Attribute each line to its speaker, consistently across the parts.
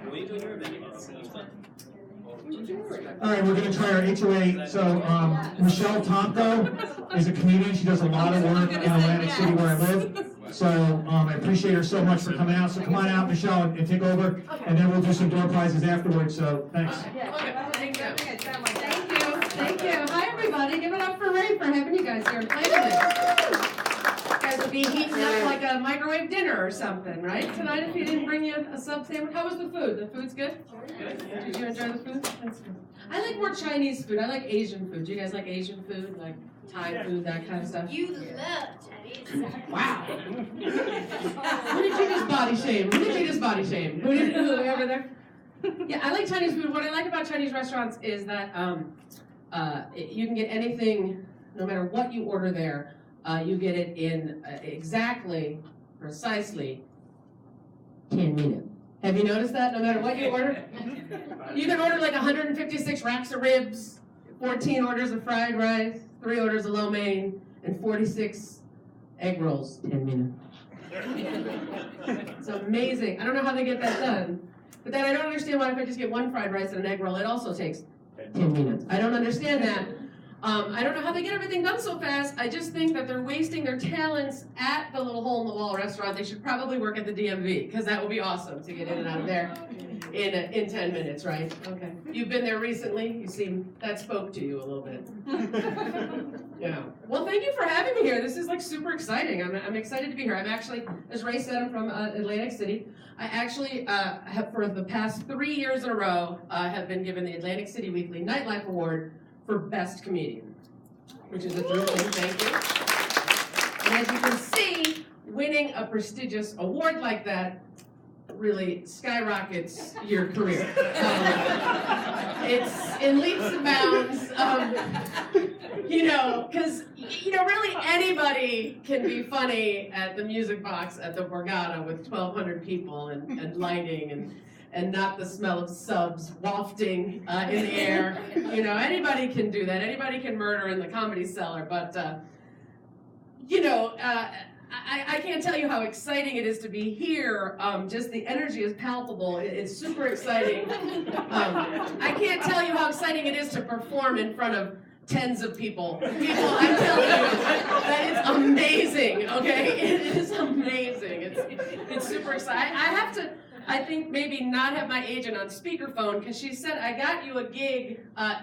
Speaker 1: All right, we're going to try our HOA. So Michele Tomko is a comedian. She does a lot of work in Atlantic City where I live. So I appreciate her so much for coming out. So come on out, Michele, and take over. And then we'll do some door prizes afterwards. So thanks.
Speaker 2: Thank you. Hi, everybody. Give it up for Ray for having you guys here and playing with us. You guys will be heating up like a microwave dinner or something, right? Tonight, if you didn't bring you a sub sandwich. How was the food? The food's good? Good. Did you enjoy the food? That's good. I like more Chinese food. I like Asian food. Do you guys like Asian food? Like Thai food, that kind of stuff?
Speaker 3: You love Chinese food.
Speaker 2: Wow. Who did you just body shame? Who over there? Yeah, I like Chinese food. What I like about Chinese restaurants is that you can get anything, no matter what you order there, you get it in precisely 10 minutes. Have you noticed that? No matter what you order? You can order like 156 racks of ribs, 14 orders of fried rice, 3 orders of lo mein, and 46 egg rolls. 10 minutes. It's amazing. I don't know how they get that done. But then I don't understand why if I just get 1 fried rice and an egg roll, it also takes 10 minutes. I don't understand that. I don't know how they get everything done so fast. I just think that they're wasting their talents at the little hole-in-the-wall restaurant. They should probably work at the DMV, because that would be awesome to get in and out of there in 10 minutes, right? Okay. You've been there recently. You seem, that spoke to you a little bit. Yeah. Well, thank you for having me here. This is like super exciting. I'm excited to be here. I'm actually, as Ray said, I'm from Atlantic City. I actually have, for the past 3 years in a row, have been given the Atlantic City Weekly Nightlife Award for Best Comedian, which is a true thing. Thank you. And as you can see, winning a prestigious award like that really skyrockets your career. It's in leaps and bounds. Because really anybody can be funny at the Music Box at the Borgata with 1,200 people and lighting and not the smell of subs wafting in the air. Anybody can do that. Anybody can murder in the Comedy Cellar. But, I can't tell you how exciting it is to be here. Just the energy is palpable. It's super exciting. I can't tell you how exciting it is to perform in front of tens of people. I'm telling you, that it's amazing, okay? It is amazing. It's super exciting. I have to, I think, maybe not have my agent on speakerphone, because she said, I got you a gig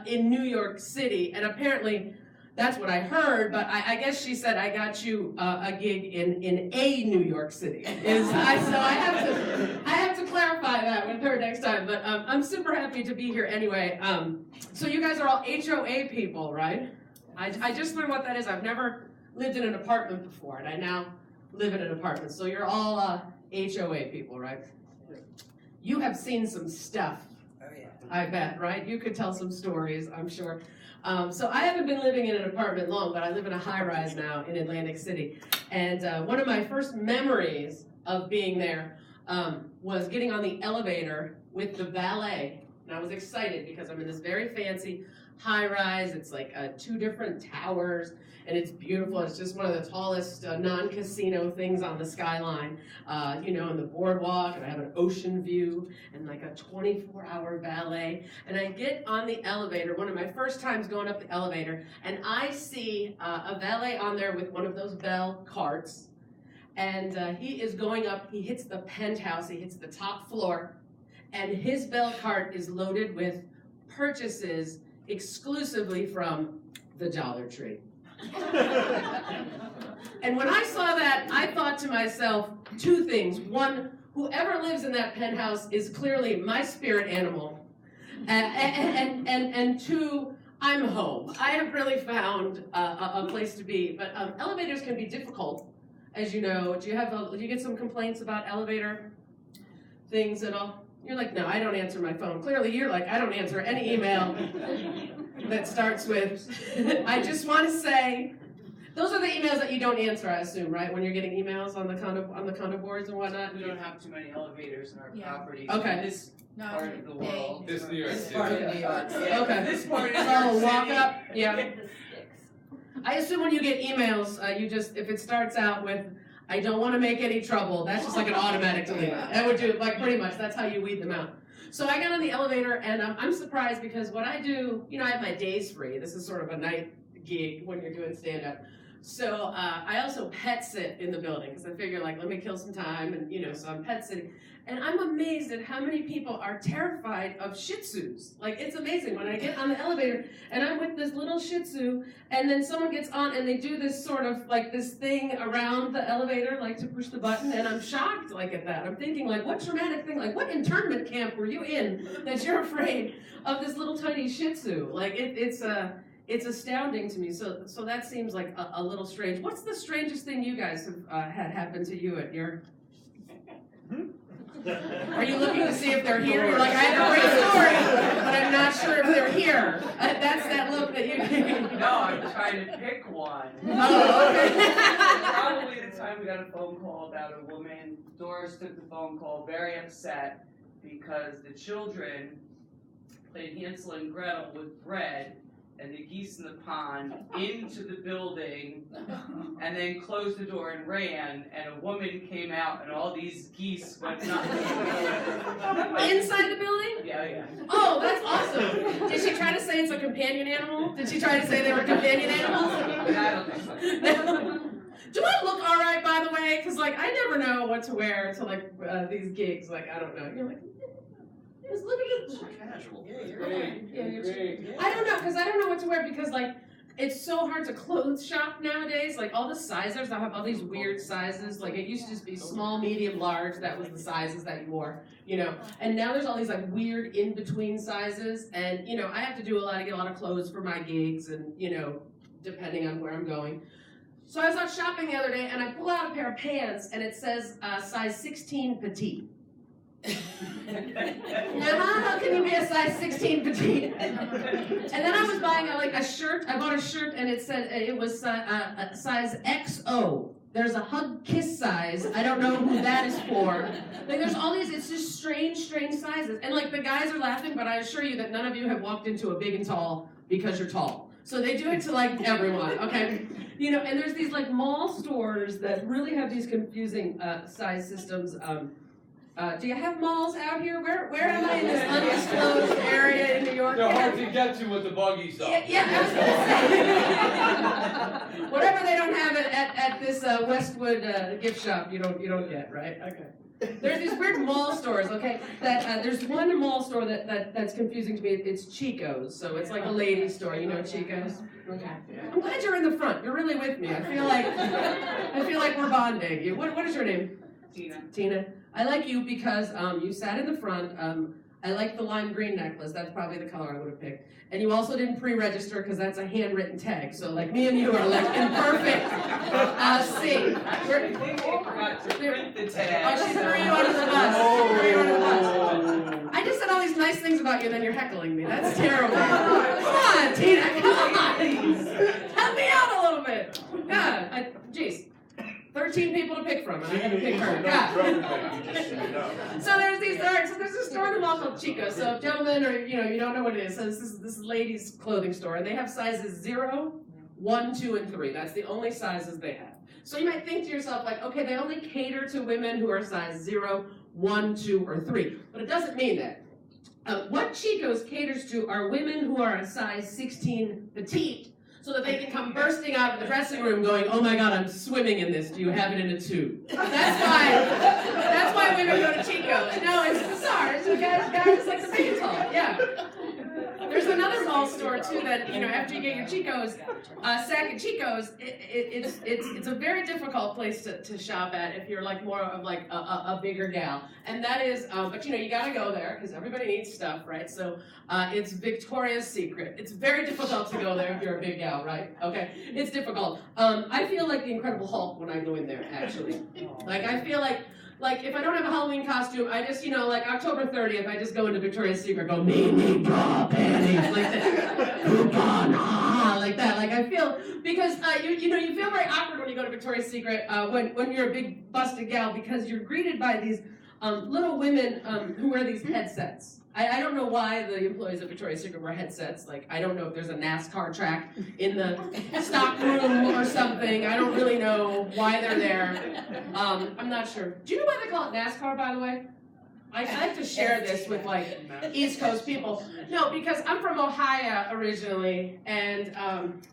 Speaker 2: in New York City, and apparently that's what I heard, but I guess she said I got you a gig in a New York City. So I have to clarify that with her next time, but I'm super happy to be here anyway. So you guys are all HOA people, right? I just learned what that is. I've never lived in an apartment before, and I now live in an apartment. So you're all HOA people, right? You have seen some stuff, I bet, right? You could tell some stories, I'm sure. So I haven't been living in an apartment long, but I live in a high-rise now in Atlantic City. And one of my first memories of being there was getting on the elevator with the valet. And I was excited because I'm in this very fancy high-rise. It's like 2 different towers, and it's beautiful. It's just one of the tallest non-casino things on the skyline, in the boardwalk, and I have an ocean view and like a 24-hour valet. And I get on the elevator, one of my first times going up the elevator, and I see a valet on there with one of those bell carts, and he is going up. He hits the penthouse, he hits the top floor, and his bell cart is loaded with purchases exclusively from the Dollar Tree. And when I saw that, I thought to myself 2 things. 1, whoever lives in that penthouse is clearly my spirit animal. And 2, I'm home. I have really found a place to be. But elevators can be difficult, as you know. Do you get some complaints about elevator things at all? You're like, no, I don't answer my phone. Clearly, you're like, I don't answer any email that starts with, I just want to say. Those are the emails that you don't answer, I assume, right? When you're getting emails on the condo boards and whatnot.
Speaker 4: We don't have too many elevators in our property.
Speaker 2: Okay.
Speaker 4: In this part of the world.
Speaker 5: This New York City.
Speaker 4: Part of New York. Yeah.
Speaker 2: Okay.
Speaker 4: This part of New
Speaker 2: Oh,
Speaker 4: York
Speaker 2: walk
Speaker 4: City.
Speaker 2: up. Yeah. I assume when you get emails, if it starts out with, I don't want to make any trouble, that's just like an automatic delete. That would do, like, pretty much, that's how you weed them out. So I got on the elevator, and I'm surprised because what I do, you know, I have my days free. This is sort of a night gig when you're doing stand-up. So I also pet sit in the building because I figure, like, let me kill some time, and you know, so I'm pet sitting. And I'm amazed at how many people are terrified of Shih Tzus. Like, it's amazing when I get on the elevator and I'm with this little Shih Tzu, and then someone gets on and they do this sort of like this thing around the elevator, like to push the button, and I'm shocked like at that. I'm thinking, like, what traumatic thing, like what internment camp were you in that you're afraid of this little tiny Shih Tzu? Like, it's astounding to me. So that seems like a little strange. What's the strangest thing you guys have had happen to you at your? Are you looking to see if they're here? You're like, I have a great story, but I'm not sure if they're here. That's that look that you.
Speaker 4: No, I'm trying to pick one.
Speaker 2: Oh, okay.
Speaker 4: Probably the time we got a phone call about a woman. Doris took the phone call very upset because the children played Hansel and Gretel with bread and the geese in the pond into the building, and then closed the door and ran, and a woman came out and all these geese went nuts.
Speaker 2: Inside the building?
Speaker 4: Yeah.
Speaker 2: Oh, that's awesome. Did she try to say it's a companion animal? Did she try to say they were companion animals?
Speaker 4: I don't think so.
Speaker 2: Do I look all right, by the way? Because, like, I never know what to wear to, like, these gigs. Like, I don't know. You're like, just look at this.
Speaker 5: Casual.
Speaker 2: Okay. Yeah, I don't know, because I don't know what to wear because, like, it's so hard to clothes shop nowadays. Like, all the sizers, I have all these weird sizes. Like, it used to just be small, medium, large. That was the sizes that you wore, you know. And now there's all these, like, weird in-between sizes. And, you know, I have to do I get a lot of clothes for my gigs and, you know, depending on where I'm going. So I was out shopping the other day, and I pull out a pair of pants, and it says size 16 petite. Now, how can you be a size 16 petite? And then I was buying a shirt. I bought a shirt, and it said it was size XO. There's a hug kiss size. I don't know who that is for. Like, there's all these. It's just strange sizes. And like the guys are laughing, but I assure you that none of you have walked into a big and tall because you're tall. So they do it to like everyone. Okay. You know, and there's these like mall stores that really have these confusing size systems. Do you have malls out here? Where am I in this undisclosed area in New York?
Speaker 6: They're hard to get to with the buggy stuff.
Speaker 2: Yeah, I was gonna say. Whatever they don't have at this Westwood gift shop, you don't get, right? Okay. There's these weird mall stores, okay? That there's one mall store that's confusing to me. It's Chico's, so it's like a ladies' store. You know Chico's? Okay. I'm glad you're in the front. You're really with me. I feel like we're bonding. What is your name? Tina. I like you because you sat in the front. I like the lime green necklace. That's probably the color I would have picked. And you also didn't pre-register because that's a handwritten tag. So like me and you are like in perfect sync.
Speaker 4: I think they forgot to print the tag.
Speaker 2: Oh, she threw you under the bus. I just said all these nice things about you, then you're heckling me. That's terrible. Come on, Tina. Come on. Help me out a little bit. Yeah. Jeez. 13 people to pick from, and I had to pick her. God. So there's a store in the mall called Chico's. So gentlemen, or you don't know what it is. So this is ladies' clothing store, and they have sizes 0, 1, 2, and 3. That's the only sizes they have. So you might think to yourself, like, okay, they only cater to women who are size 0, 1, 2, or 3. But it doesn't mean that. What Chico's caters to are women who are a size 16 petite, so that they can come bursting out of the dressing room going, oh my God, I'm swimming in this. Do you have it in a tube? That's why women go to Chico's. No, it's bizarre. It's guys like the big and tall. Yeah. There's another mall store too that, after you get your Chico's, sack of Chico's, it's a very difficult place to shop at if you're like more of like a bigger gal. And that is, but you gotta go there because everybody needs stuff, right? So it's Victoria's Secret. It's very difficult to go there if you're a big gal, right? Okay, it's difficult. I feel like the Incredible Hulk when I go in there, actually. Like I feel like if I don't have a Halloween costume, I just, like October 30th, I just go into Victoria's Secret, go, me, bra, panties, like that. Coupon, like that. Like I feel, because, you feel very awkward when you go to Victoria's Secret when you're a big busted gal, because you're greeted by these little women who wear these headsets. I don't know why the employees of Victoria's Secret wear headsets. Like, I don't know if there's a NASCAR track in the stock room or something. I don't really know why they're there. I'm not sure. Do you know why they call it NASCAR, by the way? I like to share this with like East Coast people. No, because I'm from Ohio originally, and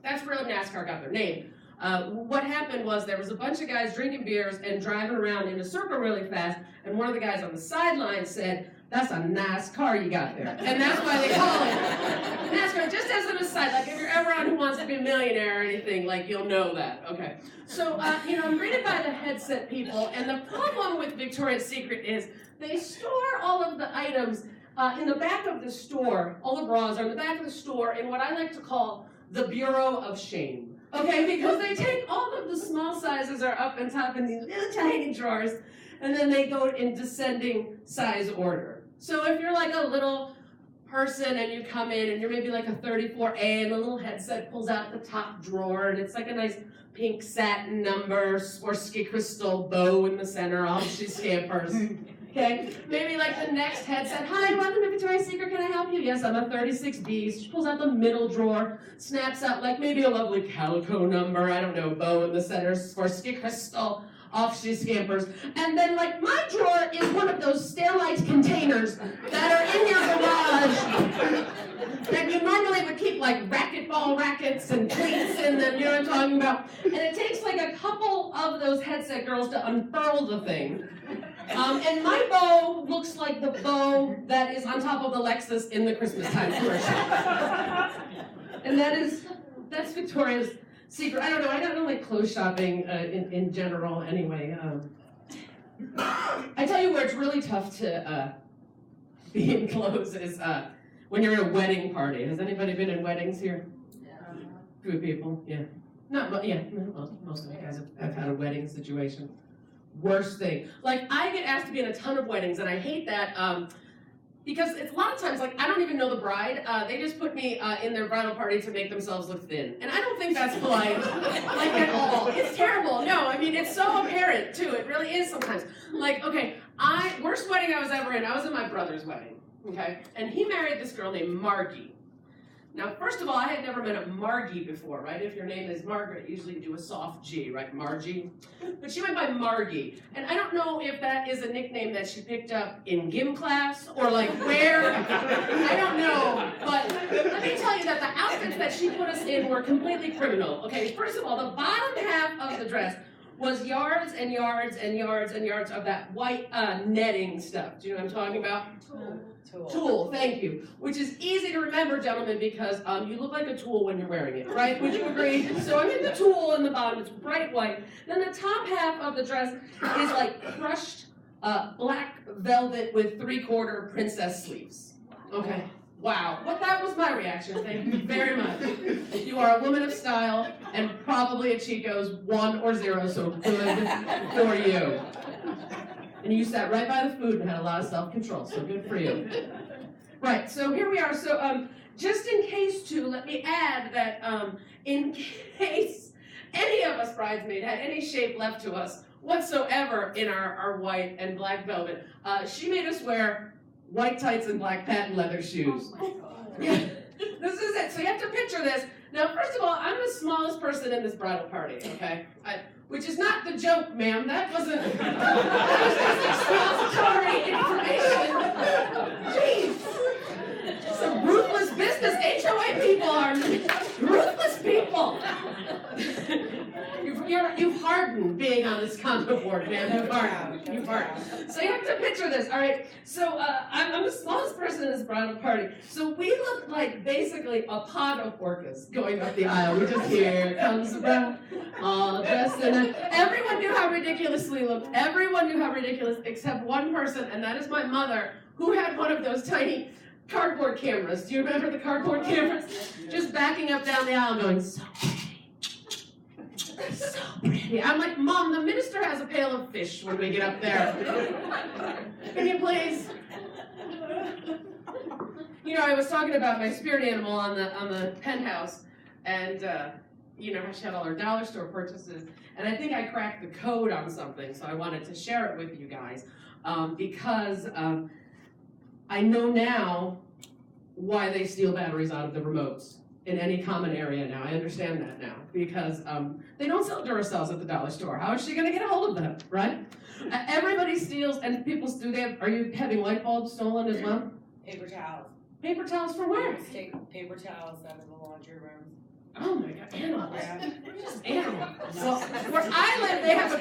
Speaker 2: that's where NASCAR got their name. What happened was there was a bunch of guys drinking beers and driving around in a circle really fast, and one of the guys on the sideline said, "That's a nice car you got there." And that's why they call it NASCAR. Just as an aside, like if you're ever on Who Wants to Be a Millionaire or anything, like you'll know that. Okay. So, I'm greeted by the headset people, and the problem with Victoria's Secret is they store all of the items in the back of the store. All the bras are in the back of the store in what I like to call the Bureau of Shame. Okay, because they take all of the small sizes are up and top in these little tiny drawers, and then they go in descending size order. So if you're like a little person and you come in and you're maybe like a 34A and the little headset pulls out the top drawer and it's like a nice pink satin number, Swarovski crystal bow in the center, all she scampers. Okay, maybe like the next headset, "Hi, welcome to Victoria's Secret, can I help you?" "Yes, I'm a 36B. She pulls out the middle drawer, snaps out like maybe a lovely calico number, I don't know, bow in the center, Swarovski crystal, off she scampers. And then like my drawer is one of those Stairlight containers that are in your garage that you normally would keep like racquetball rackets and cleats in them, you know what I'm talking about? And it takes like a couple of those headset girls to unfurl the thing. And my bow looks like the bow that is on top of the Lexus in the Christmas time commercial. And that's Victoria's Secret. I don't know, I don't like clothes shopping in general anyway. I tell you where it's really tough to be in clothes is when you're at a wedding party. Has anybody been in weddings here? Good people, yeah. Most of you guys have had a wedding situation. Worst thing. Like, I get asked to be in a ton of weddings, and I hate that because it's a lot of times, like, I don't even know the bride. They just put me in their bridal party to make themselves look thin. And I don't think that's polite, like, at all. It's terrible. No, I mean, it's so apparent, too. It really is sometimes. Like, okay, worst wedding I was ever in, I was in my brother's wedding, okay? And he married this girl named Margie. Now, first of all, I had never met a Margie before, right? If your name is Margaret, usually you do a soft G, right? Margie. But she went by Margie. And I don't know if that is a nickname that she picked up in gym class or like where. I don't know. But let me tell you that the outfits that she put us in were completely criminal. Okay, first of all, the bottom half of the dress was yards and yards and yards and yards of that white netting stuff. Do you know what I'm talking about? Tulle, thank you. Which is easy to remember, gentlemen, because you look like a tulle when you're wearing it, right? Would you agree? So I'm in the tulle in the bottom, it's bright white. Then the top half of the dress is like crushed black velvet with 3/4 princess sleeves. Okay. Wow. Well, that was my reaction. Thank you very much. You are a woman of style and probably a Chico's 1 or 0, so good for you. And you sat right by the food and had a lot of self-control, so good for you. Right, so here we are. So just in case, too, let me add that in case any of us bridesmaids had any shape left to us whatsoever in our white and black velvet, she made us wear white tights and black patent leather shoes.
Speaker 3: Oh my God.
Speaker 2: Yeah, this is it. So you have to picture this. Now, first of all, I'm the smallest person in this bridal party, okay? Which is not the joke, ma'am. That was just expository information. Jeez. Some ruthless business. HOA people are ruthless people. You've hardened being on this condo board, man. You've hardened. So you have to picture this, all right? So I'm the smallest person in this bridal party. So we look like basically a pod of orcas going up the aisle. We just, here comes the brown, all dressed in it. Everyone knew how ridiculous we looked. Everyone knew how ridiculous, except one person, and that is my mother, who had one of those tiny cardboard cameras. Do you remember the cardboard cameras? Just backing up down the aisle going, so pretty. I'm like, Mom, the minister has a pail of fish when we get up there. Can you please? You know, I was talking about my spirit animal on the penthouse, and you know, she had all her dollar store purchases, and I think I cracked the code on something, so I wanted to share it with you guys, because I know now why they steal batteries out of the remotes in any common area now. I understand that now because they don't sell Duracells at the dollar store. How is she going to get a hold of them, right? Everybody steals, and people do. Are you having light bulbs stolen as well?
Speaker 5: Paper towels.
Speaker 2: Paper towels from where?
Speaker 5: Just take paper towels out of the laundry rooms.
Speaker 2: Oh my God, animals.
Speaker 5: Yeah.
Speaker 2: Just animals. Well, where I live, they have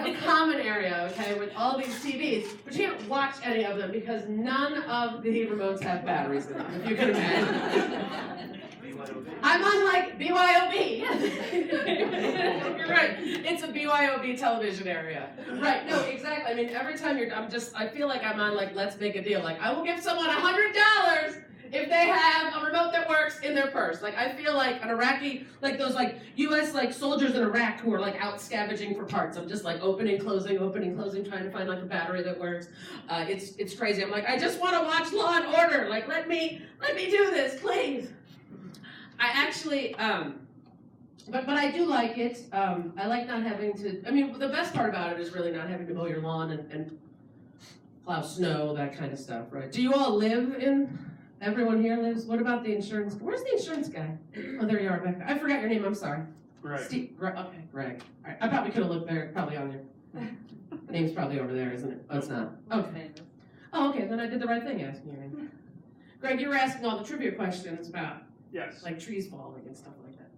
Speaker 2: a common area, okay, with all these TVs, but you can't watch any of them because none of the remotes have batteries in them, if you can imagine. I'm on like BYOB. You're right. It's a BYOB television area. Right, no, exactly. I mean, every time I feel like I'm on like Let's Make a Deal. Like, I will give someone $100 if they have a remote that works in their purse. Like, I feel like an Iraqi, like those like US like soldiers in Iraq who are like out scavenging for parts. I'm just like opening, closing, trying to find like a battery that works. It's crazy. I'm like, I just want to watch Law and Order. Like, let me do this, please. I actually, but I do like it. I like not having to, I mean, the best part about it is really not having to mow your lawn and plow snow, that kind of stuff, right? Do you all live everyone here lives? What about the insurance? Where's the insurance guy? Oh, there you are back there. I forgot your name, I'm sorry.
Speaker 1: Greg.
Speaker 2: Steve, okay, Greg. All right, I probably could have looked there, probably on your name's probably over there, isn't it? Oh, it's not. Okay. Oh, okay, then I did the right thing asking your name. Greg, you were asking all the trivia questions about
Speaker 1: Yes.
Speaker 2: like trees falling and stuff like that.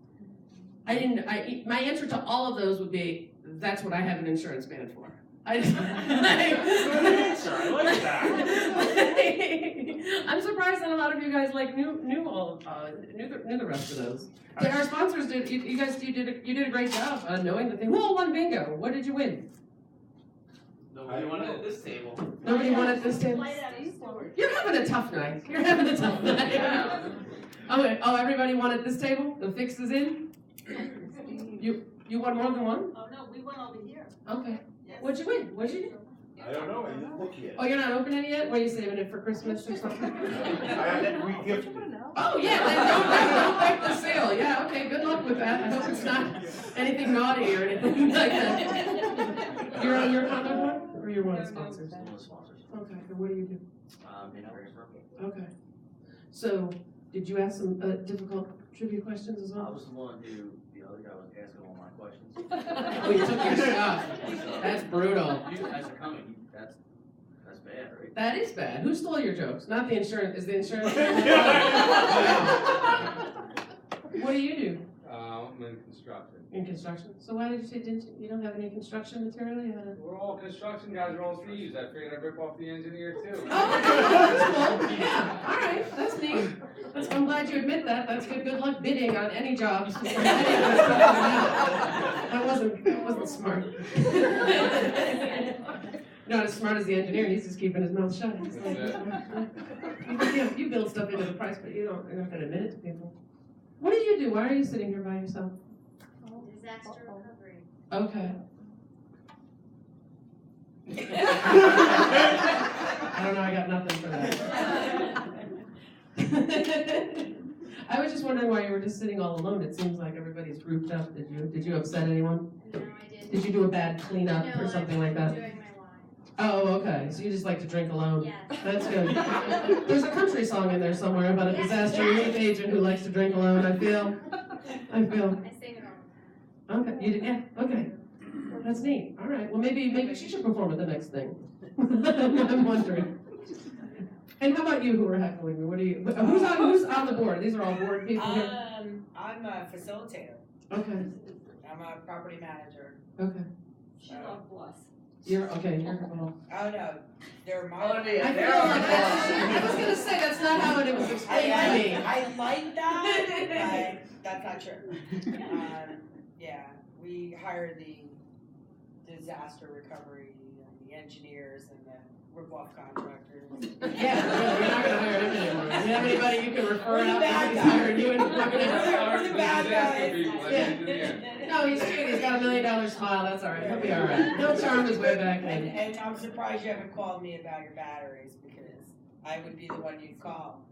Speaker 2: My answer to all of those would be, that's what I have an insurance man for.
Speaker 1: Good answer. I like that.
Speaker 2: I'm surprised that a lot of you guys like knew the rest of those. Our sponsors did. You did a great job knowing the thing. Who all won bingo? What did you win?
Speaker 6: Nobody wanted at this table.
Speaker 2: Nobody won at this table. You're having a tough night. Oh, everybody won at this table? The fix is in? You won more than one?
Speaker 5: Oh, no, we went over here.
Speaker 2: Okay.
Speaker 5: Yes.
Speaker 2: What'd you win? What'd you do?
Speaker 7: I don't know, I didn't look yet.
Speaker 2: Oh, you're not opening it yet? Were you saving it for Christmas or something?
Speaker 7: I have to re-gift it.
Speaker 2: Oh, yeah, then don't break the seal. Yeah, okay, good luck with that. I hope it's not anything naughty or anything like that. You're on your condo board? Or you're one of the sponsors? Okay, and what do you do? Okay. So, did you ask some difficult trivia questions as
Speaker 8: I
Speaker 2: well?
Speaker 8: was the one who, the other guy was asking all my questions.
Speaker 2: Oh, you took your stuff. That's brutal.
Speaker 8: You guys are coming, that's bad, right?
Speaker 2: That is bad. Who stole your jokes? Not the insurance. Is the insurance? What do you do
Speaker 6: I'm in construction.
Speaker 2: in construction? So why did you say you don't have any construction material? You had a...
Speaker 6: We're all construction guys, we're all thieves. I figured I'd rip off the engineer too.
Speaker 2: Oh, that's cool. Yeah, all right, that's neat. I'm glad you admit that. That's good. Good luck bidding on any jobs. That wasn't smart. Not as smart as the engineer. He's just keeping his mouth shut. He's like, you build stuff into the price, but you're not going to admit it to people. What do you do? Why are you sitting here by yourself?
Speaker 3: Disaster recovery.
Speaker 2: Okay. I don't know. I got nothing for that. I was just wondering why you were just sitting all alone. It seems like everybody's grouped up. Did you upset anyone?
Speaker 3: No, I didn't.
Speaker 2: Did you do a bad cleanup
Speaker 3: No,
Speaker 2: or something like
Speaker 3: I'm
Speaker 2: that?
Speaker 3: doing my wine.
Speaker 2: Oh, okay. So you just like to drink alone?
Speaker 3: Yes.
Speaker 2: That's good. There's a country song in there somewhere about a disaster relief agent who likes to drink alone. I feel.
Speaker 3: I sing it all.
Speaker 2: Okay. You did? Yeah. Okay. That's neat. All right. Well, maybe she should perform at the next thing. I'm wondering. And how about you, who are heckling me? What do you? Who's on the board? These are all board people here.
Speaker 5: I'm a facilitator.
Speaker 2: Okay.
Speaker 5: I'm a property manager.
Speaker 2: Okay.
Speaker 5: She's our boss.
Speaker 2: You're okay. You're her boss.
Speaker 5: Oh, no, they're my.
Speaker 4: Oh, yeah.
Speaker 2: I feel like I was gonna say that's not how it was explained to me.
Speaker 5: I like that, but that's not true. Yeah, we hire the disaster recovery, and the engineers, and the rip-off contractors.
Speaker 2: Yeah, you're not gonna hire him anymore. Do you have anybody you can refer
Speaker 5: We're the
Speaker 2: out?
Speaker 5: bad
Speaker 2: He's
Speaker 5: guys.
Speaker 2: hiring you and
Speaker 5: We're the bad guys.
Speaker 2: Yeah. No, he's cute. He's got $1 million smile. That's all right. He'll be all right. He'll charm his way back in.
Speaker 5: And I'm surprised you haven't called me about your batteries, because I would be the one you'd call.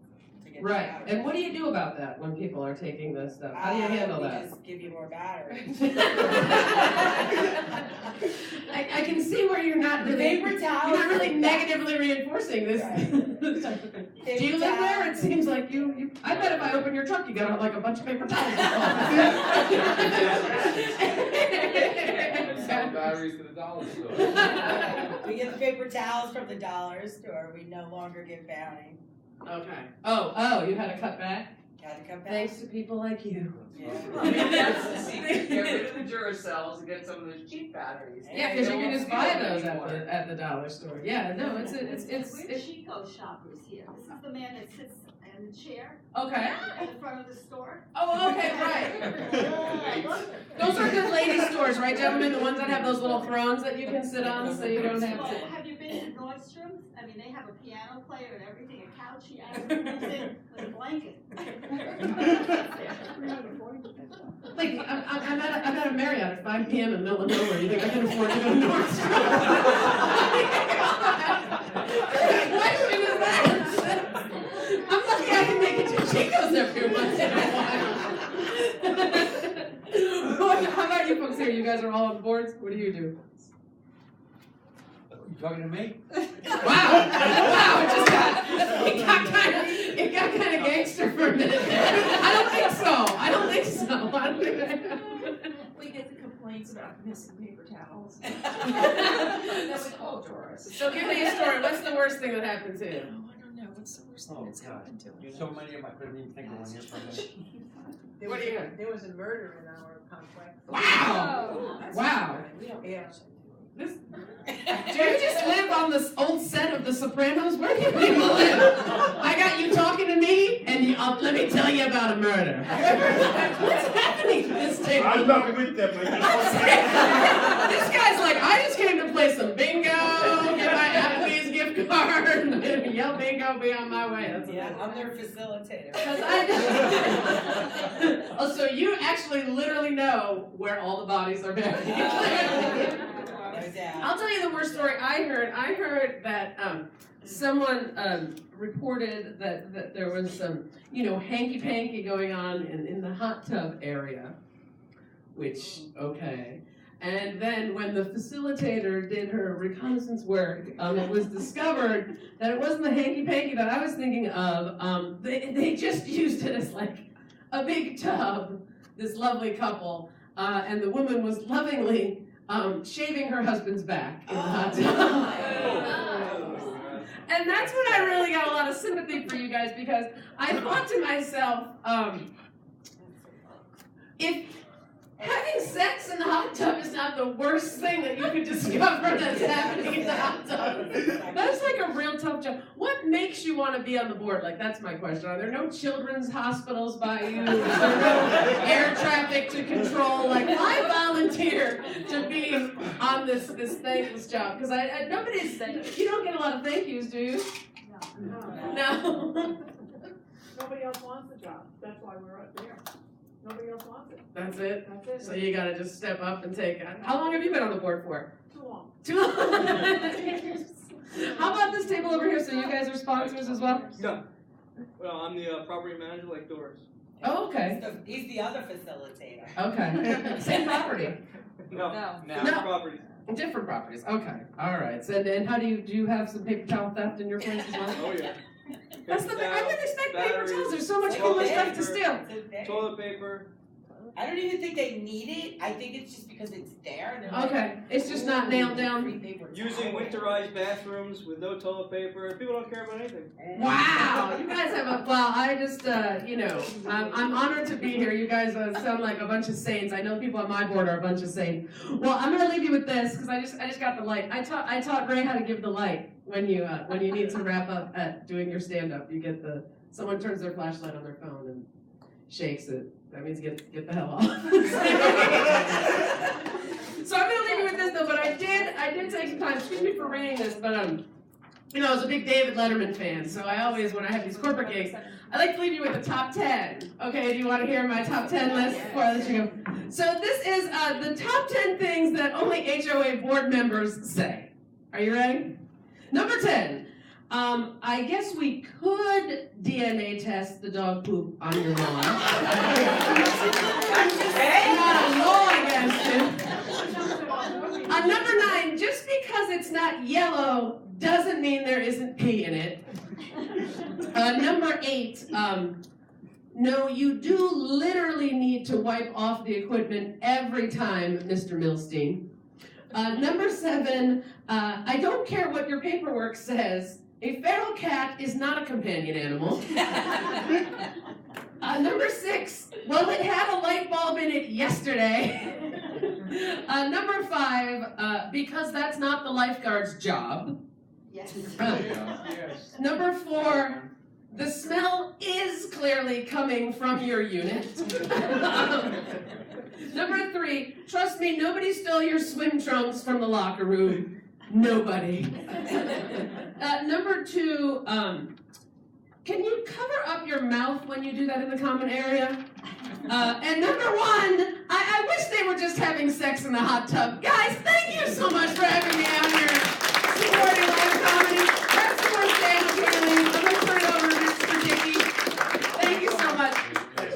Speaker 5: to get
Speaker 2: Right,
Speaker 5: the batteries.
Speaker 2: and what do you do about that when people are taking this stuff? How do you handle
Speaker 5: We
Speaker 2: that?
Speaker 5: just give you more batteries.
Speaker 2: I can see where you're not
Speaker 5: The
Speaker 2: really,
Speaker 5: paper
Speaker 2: you're
Speaker 5: towels.
Speaker 2: not really negatively reinforcing this, this type of thing. Do you live there? It seems like you, I bet if I open your truck, you got like a bunch of paper towels.
Speaker 6: And sell batteries to the dollar store.
Speaker 5: We get the paper towels from the dollar store. We no longer give bounty.
Speaker 2: Okay. Oh, you had to cut back?
Speaker 5: Gotta come back.
Speaker 2: Thanks to people like you.
Speaker 5: Yeah.
Speaker 4: I mean, that's the secret. Get rid of the Duracells and get some of those cheap batteries.
Speaker 2: Yeah, because you
Speaker 4: They
Speaker 2: can
Speaker 4: won't
Speaker 2: just
Speaker 4: feel
Speaker 2: buy
Speaker 4: it
Speaker 2: those
Speaker 4: anymore.
Speaker 2: at the dollar store. Yeah, no, it's
Speaker 9: We're Chico shoppers here. This is the man that sits in the chair
Speaker 2: okay.
Speaker 9: in the front of the store.
Speaker 2: Oh, okay, right. Those are good lady stores, right, gentlemen? The ones that have those little thrones that you can sit on, so you don't have
Speaker 9: Well,
Speaker 2: to.
Speaker 9: have you been to Nordstrom's? I mean, they have a piano player and everything, a couch. He actually moves in with a blanket.
Speaker 2: Like, I'm at a Marriott at 5 p.m. in the middle of nowhere. You think I can afford to go to Nordstrom? What question is that? I'm lucky I can make it to Chico's every once in a while. How about you folks here? You guys are all on boards? What do you do?
Speaker 6: You talking to me?
Speaker 2: Wow! Wow! It got kind of gangster for a minute there. I don't think so.
Speaker 10: We get the complaints about missing paper towels.
Speaker 2: So
Speaker 10: That's a call tourist.
Speaker 2: give me a story. What's the worst thing that happened to you?
Speaker 10: Oh, I don't know. What's the worst thing that's happened to us?
Speaker 6: So many of them I couldn't even think of one here for a minute.
Speaker 2: What do you got?
Speaker 11: There was a murder in our complex.
Speaker 2: Wow! Wow!
Speaker 11: Yeah.
Speaker 2: This, do you just live on this old set of The Sopranos? Where do you people live? I got you talking to me, and let me tell you about a murder. What's happening to this table?
Speaker 7: I'm not with them.
Speaker 2: This guy's like, I just came to play some bingo, get my Applebee's gift card, yell bingo, be on my way. That's
Speaker 5: Yeah, I'm their facilitator.
Speaker 2: Oh, so you actually literally know where all the bodies are buried.
Speaker 5: No doubt.
Speaker 2: I'll tell you the worst story I heard. I heard that someone reported that there was some, hanky-panky going on in the hot tub area, which, okay. And then when the facilitator did her reconnaissance work, it was discovered that it wasn't the hanky-panky that I was thinking of. They just used it as like a big tub, this lovely couple, and the woman was lovingly shaving her husband's back in the hot tub. And that's when I really got a lot of sympathy for you guys, because I thought to myself, if having sex in the hot tub is not the worst thing that you could discover that's happening in the hot tub, that's like a real tough job. What makes you want to be on the board? Like, that's my question. Are there no children's hospitals by you? Is there no air traffic to control? Like, why volunteer to be on this thankless job? Because you don't get a lot of thank yous, do you? No.
Speaker 11: Nobody else wants the job. That's why we're up there. Nobody else wants it.
Speaker 2: That's it?
Speaker 11: That's it.
Speaker 2: So you gotta just step up and take it. How long have you been on the board for?
Speaker 11: Too long.
Speaker 2: Too long? How about this table over here? So you guys are sponsors as well?
Speaker 12: No. Well, I'm the property manager like Doris.
Speaker 2: Oh, okay.
Speaker 5: He's the other facilitator.
Speaker 2: Okay. Same property.
Speaker 12: No.
Speaker 2: No.
Speaker 12: Properties.
Speaker 2: Different properties. Okay. All right. So then how do you have some paper towel theft in your place as well?
Speaker 12: Oh yeah.
Speaker 2: That's the thing. I didn't expect paper
Speaker 12: batteries,
Speaker 2: towels. There's so much
Speaker 5: Like
Speaker 2: cool
Speaker 5: a
Speaker 2: stuff to
Speaker 12: paper.
Speaker 2: steal.
Speaker 12: Toilet paper.
Speaker 5: I don't even think they need it. I think it's just because it's there. And they're
Speaker 2: Okay. It's just not nailed down.
Speaker 12: Using winterized bathrooms with no toilet paper. People don't care about anything.
Speaker 2: Wow, you guys have I just, I'm honored to be here. You guys sound like a bunch of saints. I know people on my board are a bunch of saints. Well, I'm gonna leave you with this, because I just got the light. I taught Ray how to give the light when you need to wrap up at doing your stand-up. You get someone turns their flashlight on their phone and shakes it. That means get the hell off. So I'm gonna leave you with this though, but I did take some time, excuse me for reading this, but I was a big David Letterman fan, so I always, when I have these corporate gigs, I like to leave you with the top 10. Okay, do you want to hear my top 10 list before I let you go? So this is the top 10 things that only HOA board members say. Are you ready? Number 10, I guess we could DNA test the dog poop on your lawn. Not a law against it. Number 9, just because it's not yellow doesn't mean there isn't pee in it. Number 8, no, you do literally need to wipe off the equipment every time, Mr. Milstein. Number 7, I don't care what your paperwork says. A feral cat is not a companion animal. Number 6, well, it had a light bulb in it yesterday. Number 5, because that's not the lifeguard's job.
Speaker 9: Yes.
Speaker 2: Number 4, the smell is clearly coming from your unit. Number 3, trust me, nobody stole your swim trunks from the locker room. Nobody. Number 2, can you cover up your mouth when you do that in the common area? And number 1, I wish they were just having sex in the hot tub. Guys, thank you so much for having me out.